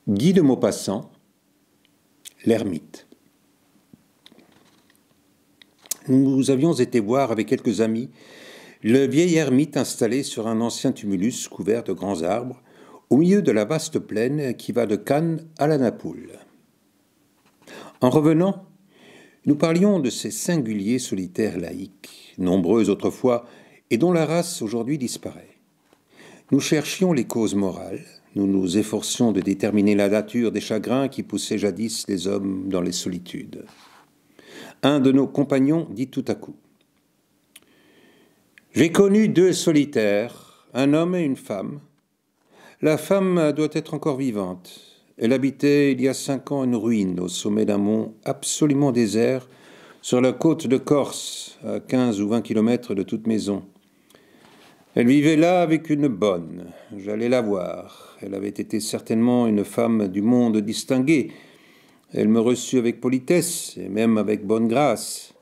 Guy de Maupassant, l'ermite. Nous avions été voir avec quelques amis le vieil ermite installé sur un ancien tumulus couvert de grands arbres, au milieu de la vaste plaine qui va de Cannes à la Napoule. En revenant, nous parlions de ces singuliers solitaires laïcs, nombreux autrefois et dont la race aujourd'hui disparaît. Nous cherchions les causes morales, nous nous efforcions de déterminer la nature des chagrins qui poussaient jadis les hommes dans les solitudes. Un de nos compagnons dit tout à coup : « J'ai connu deux solitaires, un homme et une femme. La femme doit être encore vivante. Elle habitait il y a 5 ans une ruine au sommet d'un mont absolument désert, sur la côte de Corse, à 15 ou 20 kilomètres de toute maison. Elle vivait là avec une bonne. J'allais la voir. Elle avait été certainement une femme du monde distinguée. Elle me reçut avec politesse et même avec bonne grâce.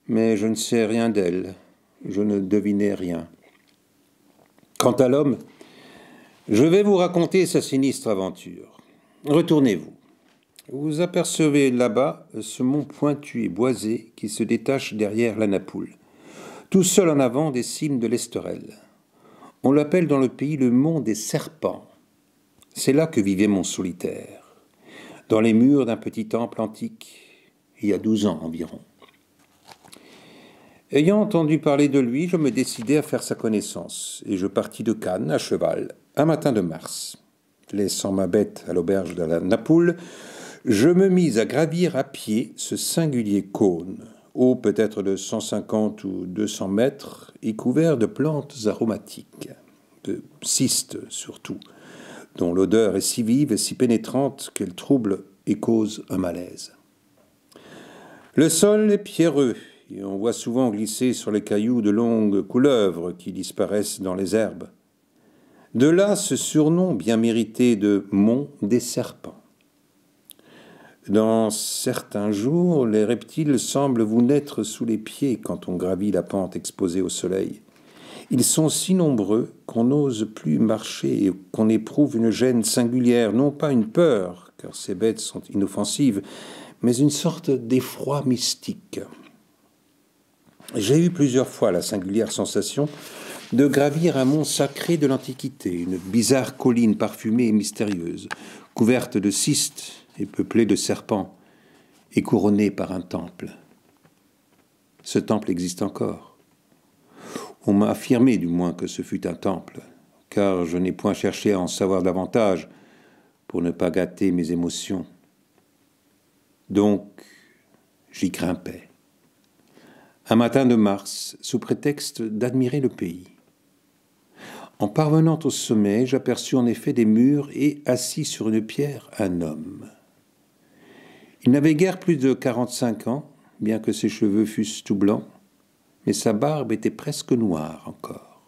Mais je ne sais rien d'elle. Je ne devinais rien. Quant à l'homme, je vais vous raconter sa sinistre aventure. Retournez-vous. Vous apercevez là-bas ce mont pointu et boisé qui se détache derrière la Napoule, tout seul en avant des cimes de l'Esterel. On l'appelle dans le pays le mont des serpents. C'est là que vivait mon solitaire, dans les murs d'un petit temple antique, il y a 12 ans environ. Ayant entendu parler de lui, je me décidai à faire sa connaissance, et je partis de Cannes à cheval, un matin de mars. Laissant ma bête à l'auberge de la Napoule, je me mis à gravir à pied ce singulier cône, haut peut-être de 150 ou 200 mètres, et couvert de plantes aromatiques, de cystes surtout, dont l'odeur est si vive et si pénétrante qu'elle trouble et cause un malaise. Le sol est pierreux, et on voit souvent glisser sur les cailloux de longues couleuvres qui disparaissent dans les herbes. De là ce surnom bien mérité de mont des serpents. Dans certains jours, les reptiles semblent vous naître sous les pieds quand on gravit la pente exposée au soleil. Ils sont si nombreux qu'on n'ose plus marcher et qu'on éprouve une gêne singulière, non pas une peur, car ces bêtes sont inoffensives, mais une sorte d'effroi mystique. J'ai eu plusieurs fois la singulière sensation de gravir un mont sacré de l'Antiquité, une bizarre colline parfumée et mystérieuse, couverte de cystes et peuplée de serpents, et couronnée par un temple. Ce temple existe encore. On m'a affirmé du moins que ce fut un temple, car je n'ai point cherché à en savoir davantage pour ne pas gâter mes émotions. Donc, j'y grimpais. Un matin de mars, sous prétexte d'admirer le pays. En parvenant au sommet, j'aperçus en effet des murs et, assis sur une pierre, un homme. Il n'avait guère plus de 45 ans, bien que ses cheveux fussent tout blancs, mais sa barbe était presque noire encore.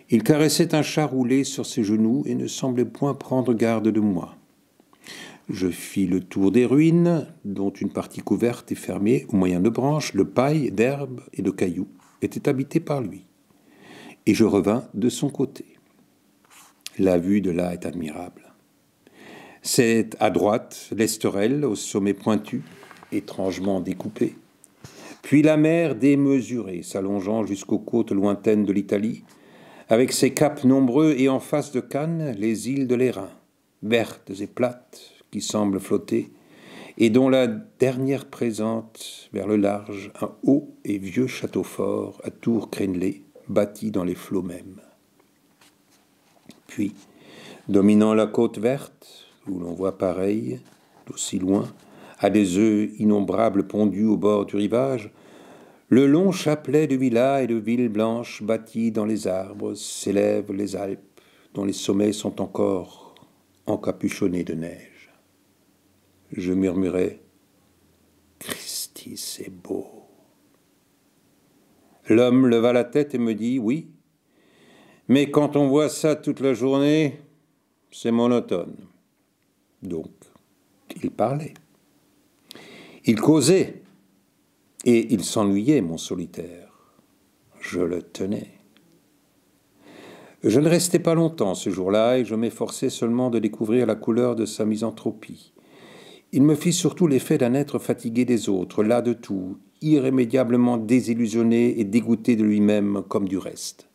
Il caressait un chat roulé sur ses genoux et ne semblait point prendre garde de moi. Je fis le tour des ruines, dont une partie couverte et fermée au moyen de branches, de paille, d'herbes et de cailloux, était habitée par lui. Et je revins de son côté. La vue de là est admirable. C'est à droite l'Esterel au sommet pointu, étrangement découpé, puis la mer démesurée s'allongeant jusqu'aux côtes lointaines de l'Italie, avec ses caps nombreux et en face de Cannes les îles de l'Airain, vertes et plates, qui semblent flotter, et dont la dernière présente vers le large un haut et vieux château fort à tours crénelées, bâti dans les flots mêmes. Puis, dominant la côte verte, où l'on voit pareil, d'aussi loin, à des œufs innombrables pondus au bord du rivage, le long chapelet de villas et de villes blanches bâties dans les arbres s'élèvent les Alpes, dont les sommets sont encore encapuchonnés de neige. Je murmurai : « Christi, c'est beau !» L'homme leva la tête et me dit : « Oui, mais quand on voit ça toute la journée, c'est monotone. » Donc, il parlait. Il causait, et il s'ennuyait, mon solitaire. Je le tenais. Je ne restai pas longtemps ce jour-là et je m'efforçai seulement de découvrir la couleur de sa misanthropie. Il me fit surtout l'effet d'un être fatigué des autres, las de tout, irrémédiablement désillusionné et dégoûté de lui-même comme du reste.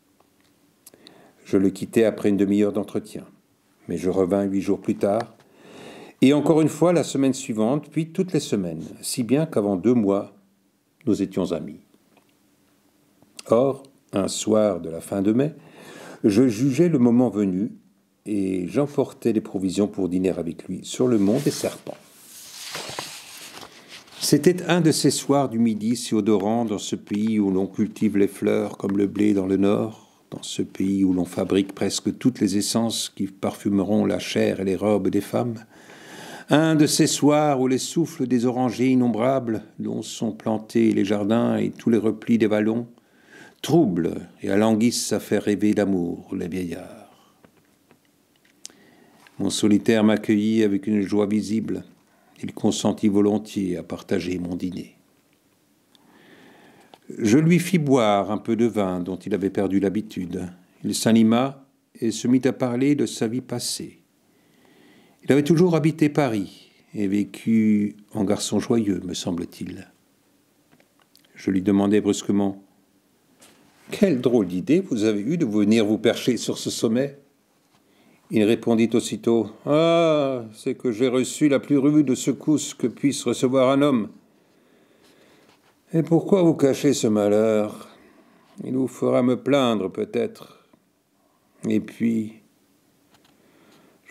Je le quittai après une demi-heure d'entretien, mais je revins 8 jours plus tard, et encore une fois la semaine suivante, puis toutes les semaines, si bien qu'avant 2 mois, nous étions amis. Or, un soir de la fin de mai, je jugeai le moment venu, et j'emportai des provisions pour dîner avec lui sur le mont des Serpents. C'était un de ces soirs du midi si odorants dans ce pays où l'on cultive les fleurs comme le blé dans le nord, dans ce pays où l'on fabrique presque toutes les essences qui parfumeront la chair et les robes des femmes, un de ces soirs où les souffles des orangers innombrables dont sont plantés les jardins et tous les replis des vallons troublent et alanguissent à faire rêver d'amour les vieillards. Mon solitaire m'accueillit avec une joie visible. Il consentit volontiers à partager mon dîner. Je lui fis boire un peu de vin dont il avait perdu l'habitude. Il s'anima et se mit à parler de sa vie passée. Il avait toujours habité Paris et vécu en garçon joyeux, me semble-t-il. Je lui demandai brusquement « Quelle drôle d'idée vous avez eue de venir vous percher sur ce sommet ?» Il répondit aussitôt « Ah, c'est que j'ai reçu la plus rude secousse que puisse recevoir un homme. Et pourquoi vous cachez ce malheur? Il vous fera me plaindre peut-être. Et puis,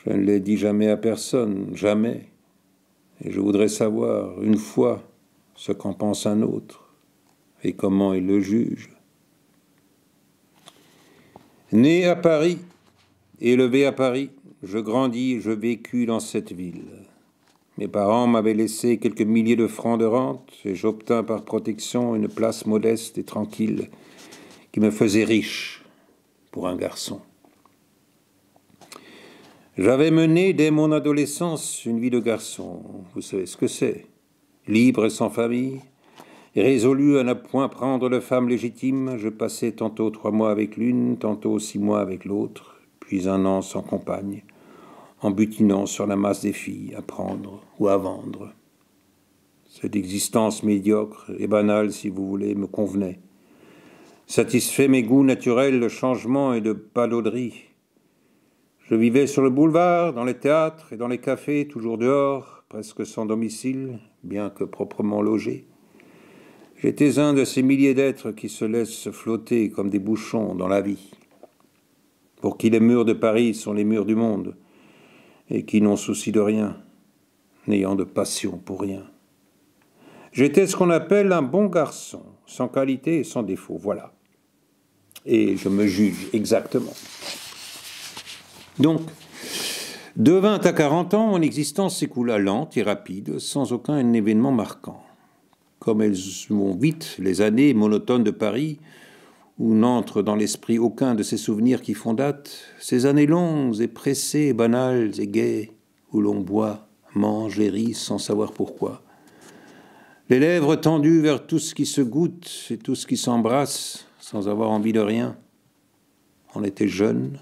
je ne l'ai dit jamais à personne, jamais. Et je voudrais savoir, une fois, ce qu'en pense un autre, et comment il le juge. Né à Paris, élevé à Paris, je grandis, je vécus dans cette ville. Mes parents m'avaient laissé quelques milliers de francs de rente et j'obtins par protection une place modeste et tranquille qui me faisait riche pour un garçon. J'avais mené dès mon adolescence une vie de garçon, vous savez ce que c'est, libre et sans famille, et résolu à ne point prendre de femme légitime, je passais tantôt 3 mois avec l'une, tantôt 6 mois avec l'autre, puis 1 an sans compagne, en butinant sur la masse des filles à prendre ou à vendre. Cette existence médiocre et banale, si vous voulez, me convenait. Satisfait mes goûts naturels de changement et de palauderie. Je vivais sur le boulevard, dans les théâtres et dans les cafés, toujours dehors, presque sans domicile, bien que proprement logé. J'étais un de ces milliers d'êtres qui se laissent flotter comme des bouchons dans la vie, pour qui les murs de Paris sont les murs du monde, et qui n'ont souci de rien, n'ayant de passion pour rien. J'étais ce qu'on appelle un bon garçon, sans qualité et sans défaut, voilà. Et je me juge exactement. Donc, de 20 à 40 ans, mon existence s'écoula lente et rapide, sans aucun événement marquant. Comme elles vont vite, les années monotones de Paris, où n'entre dans l'esprit aucun de ces souvenirs qui font date, ces années longues et pressées, banales et gaies, où l'on boit, mange et rit sans savoir pourquoi. Les lèvres tendues vers tout ce qui se goûte et tout ce qui s'embrasse, sans avoir envie de rien. On était jeune.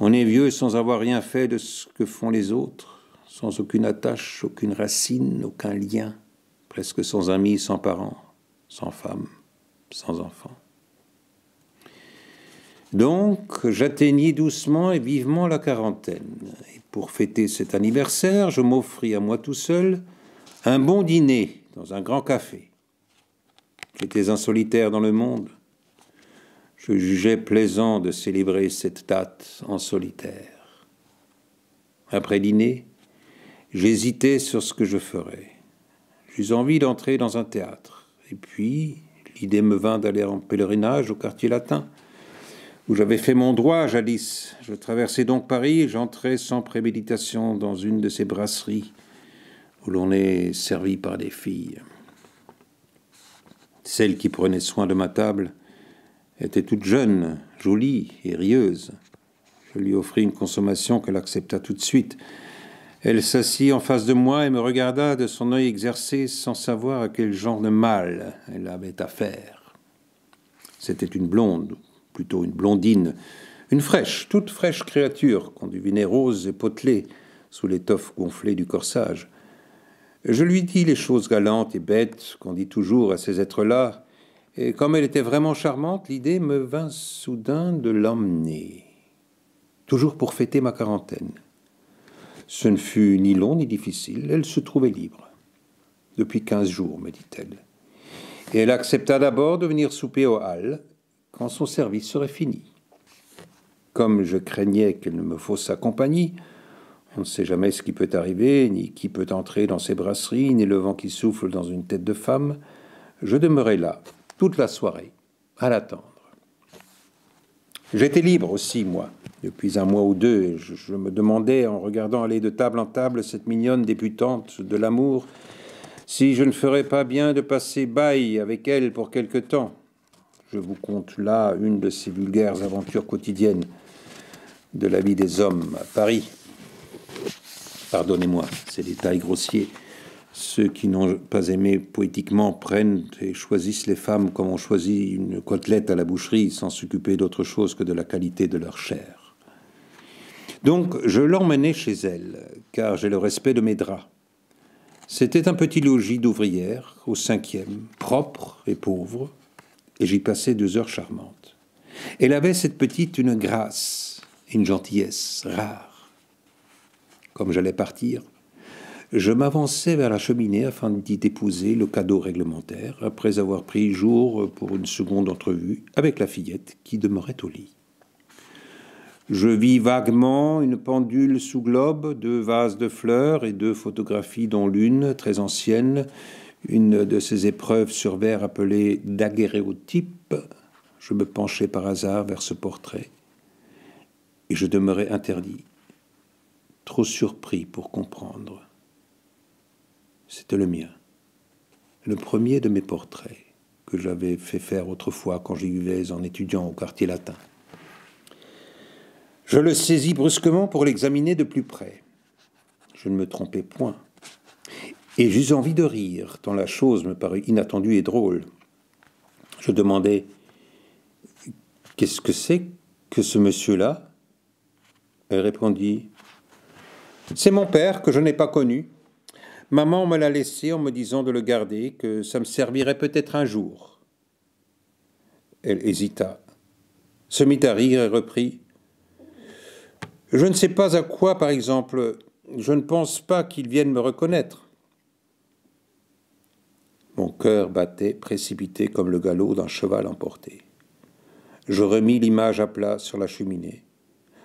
On est vieux sans avoir rien fait de ce que font les autres, sans aucune attache, aucune racine, aucun lien, presque sans amis, sans parents, sans femme, sans enfants. Donc, j'atteignis doucement et vivement la quarantaine. Et pour fêter cet anniversaire, je m'offris à moi tout seul un bon dîner dans un grand café. J'étais un solitaire dans le monde. Je jugeais plaisant de célébrer cette date en solitaire. Après dîner, j'hésitais sur ce que je ferais. J'eus envie d'entrer dans un théâtre. Et puis, l'idée me vint d'aller en pèlerinage au quartier latin, où j'avais fait mon droit jadis. Je traversai donc Paris et j'entrai sans préméditation dans une de ces brasseries où l'on est servi par des filles. Celle qui prenait soin de ma table était toute jeune, jolie et rieuse. Je lui offris une consommation qu'elle accepta tout de suite. Elle s'assit en face de moi et me regarda de son œil exercé sans savoir à quel genre de mal elle avait affaire. C'était une blonde, plutôt une blondine, une fraîche, toute fraîche créature qu'on devinait rose et potelée sous l'étoffe gonflée du corsage. Je lui dis les choses galantes et bêtes qu'on dit toujours à ces êtres-là, et comme elle était vraiment charmante, l'idée me vint soudain de l'emmener, toujours pour fêter ma quarantaine. Ce ne fut ni long ni difficile, elle se trouvait libre. Depuis 15 jours, me dit-elle. Et elle accepta d'abord de venir souper aux Halles quand son service serait fini. Comme je craignais qu'elle ne me fausse sa compagnie, on ne sait jamais ce qui peut arriver, ni qui peut entrer dans ces brasseries, ni le vent qui souffle dans une tête de femme, je demeurai là, toute la soirée, à l'attendre. J'étais libre aussi, moi, depuis un mois ou deux, et je me demandais, en regardant aller de table en table cette mignonne débutante de l'amour, si je ne ferais pas bien de passer bail avec elle pour quelque temps. Je vous conte là une de ces vulgaires aventures quotidiennes de la vie des hommes à Paris. Pardonnez-moi ces détails grossiers. Ceux qui n'ont pas aimé poétiquement prennent et choisissent les femmes comme on choisit une côtelette à la boucherie sans s'occuper d'autre chose que de la qualité de leur chair. Donc je l'emmenai chez elle, car j'ai le respect de mes draps. C'était un petit logis d'ouvrière, au 5e, propre et pauvre, et j'y passais 2 heures charmantes. Elle avait, cette petite, une grâce et une gentillesse rares. Comme j'allais partir, je m'avançai vers la cheminée afin d'y déposer le cadeau réglementaire, après avoir pris jour pour une seconde entrevue avec la fillette qui demeurait au lit. Je vis vaguement une pendule sous globe, 2 vases de fleurs et 2 photographies, dont l'une, très ancienne, une de ces épreuves sur verre appelées daguerréotypes. Je me penchai par hasard vers ce portrait et je demeurai interdit, trop surpris pour comprendre. C'était le mien, le premier de mes portraits que j'avais fait faire autrefois quand j'y vivais en étudiant au quartier latin. Je le saisis brusquement pour l'examiner de plus près. Je ne me trompais point. Et j'eus envie de rire, tant la chose me parut inattendue et drôle. Je demandai « Qu'est-ce que c'est que ce monsieur-là » Elle répondit « C'est mon père que je n'ai pas connu. Maman me l'a laissé en me disant de le garder, que ça me servirait peut-être un jour. » Elle hésita, se mit à rire et reprit « Je ne sais pas à quoi, par exemple. Je ne pense pas qu'il vienne me reconnaître. » Mon cœur battait, précipité comme le galop d'un cheval emporté. Je remis l'image à plat sur la cheminée.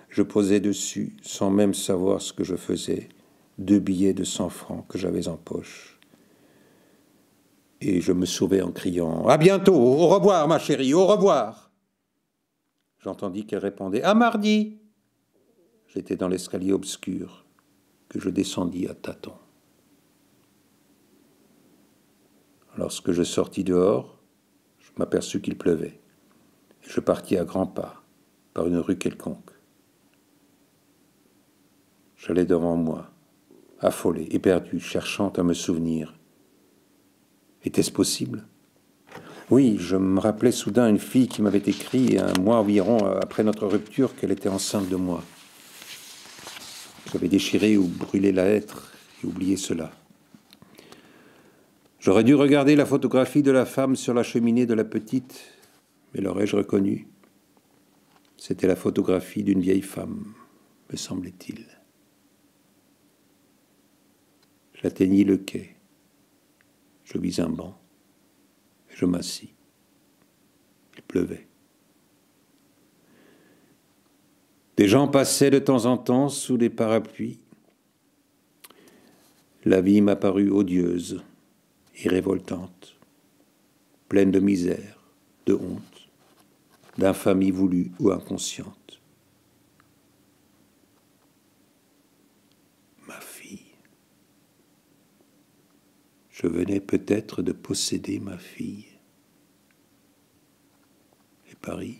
Je posai dessus, sans même savoir ce que je faisais, 2 billets de 100 francs que j'avais en poche. Et je me sauvai en criant « À bientôt, au revoir, ma chérie, au revoir !» J'entendis qu'elle répondait « À mardi !» J'étais dans l'escalier obscur que je descendis à tâtons. Lorsque je sortis dehors, je m'aperçus qu'il pleuvait, et je partis à grands pas, par une rue quelconque. J'allais devant moi, affolé, éperdu, cherchant à me souvenir. Était-ce possible ? Oui, je me rappelais soudain une fille qui m'avait écrit 1 mois environ après notre rupture qu'elle était enceinte de moi. J'avais déchiré ou brûlé la lettre et oublié cela. J'aurais dû regarder la photographie de la femme sur la cheminée de la petite, mais l'aurais-je reconnue ? C'était la photographie d'une vieille femme, me semblait-il. J'atteignis le quai. Je vis un banc et je m'assis. Il pleuvait. Des gens passaient de temps en temps sous des parapluies. La vie m'apparut odieuse et révoltante, pleine de misère, de honte, d'infamie voulue ou inconsciente. Ma fille. Je venais peut-être de posséder ma fille. Et Paris,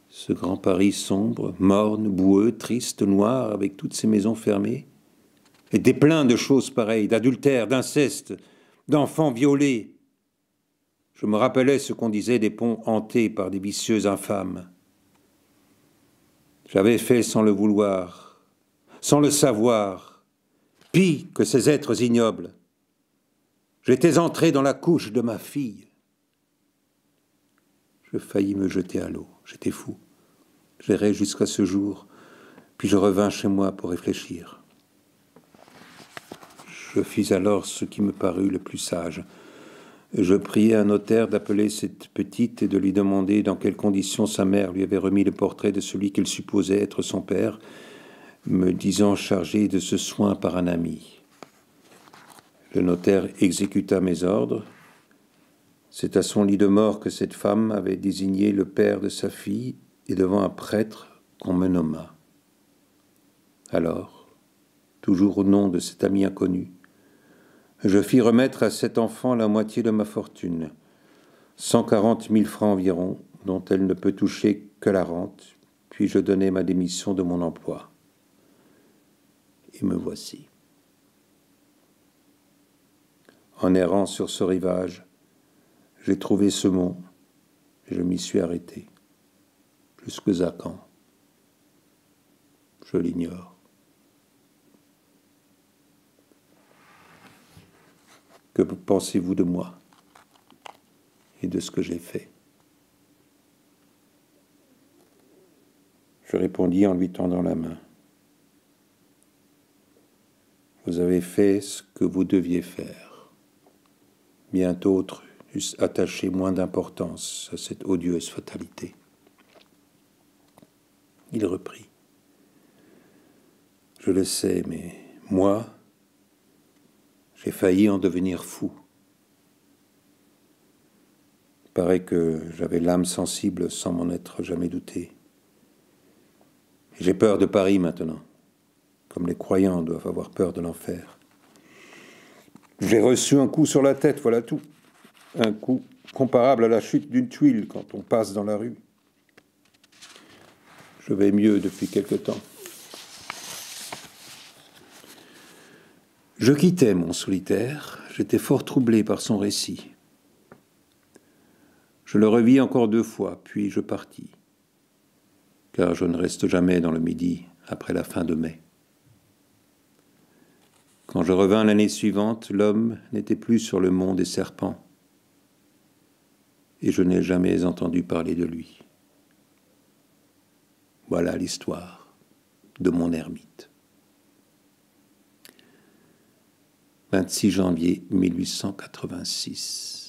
ce grand Paris sombre, morne, boueux, triste, noir, avec toutes ces maisons fermées, était plein de choses pareilles, d'adultère, d'inceste, d'enfants violés. Je me rappelais ce qu'on disait des ponts hantés par des vicieux infâmes. J'avais fait sans le vouloir, sans le savoir, pis que ces êtres ignobles. J'étais entré dans la couche de ma fille. Je faillis me jeter à l'eau. J'étais fou. J'errais jusqu'à ce jour, puis je revins chez moi pour réfléchir. Je fis alors ce qui me parut le plus sage. Je priai un notaire d'appeler cette petite et de lui demander dans quelles conditions sa mère lui avait remis le portrait de celui qu'elle supposait être son père, me disant chargé de ce soin par un ami. Le notaire exécuta mes ordres. C'est à son lit de mort que cette femme avait désigné le père de sa fille et devant un prêtre qu'on me nomma. Alors, toujours au nom de cet ami inconnu, je fis remettre à cet enfant la moitié de ma fortune, 140 000 francs environ, dont elle ne peut toucher que la rente, puis je donnai ma démission de mon emploi. Et me voici. En errant sur ce rivage, j'ai trouvé ce mont et je m'y suis arrêté. Jusque à quand? Je l'ignore. Que pensez-vous de moi et de ce que j'ai fait? Je répondis en lui tendant la main. Vous avez fait ce que vous deviez faire. Bien d'autres eussent attaché moins d'importance à cette odieuse fatalité. Il reprit. Je le sais, mais moi, j'ai failli en devenir fou. Il paraît que j'avais l'âme sensible sans m'en être jamais douté. Et j'ai peur de Paris maintenant, comme les croyants doivent avoir peur de l'enfer. J'ai reçu un coup sur la tête, voilà tout. Un coup comparable à la chute d'une tuile quand on passe dans la rue. Je vais mieux depuis quelque temps. Je quittais mon solitaire, j'étais fort troublé par son récit. Je le revis encore 2 fois, puis je partis, car je ne reste jamais dans le Midi après la fin de mai. Quand je revins l'année suivante, l'homme n'était plus sur le mont des serpents, et je n'ai jamais entendu parler de lui. Voilà l'histoire de mon ermite. 26 janvier 1886.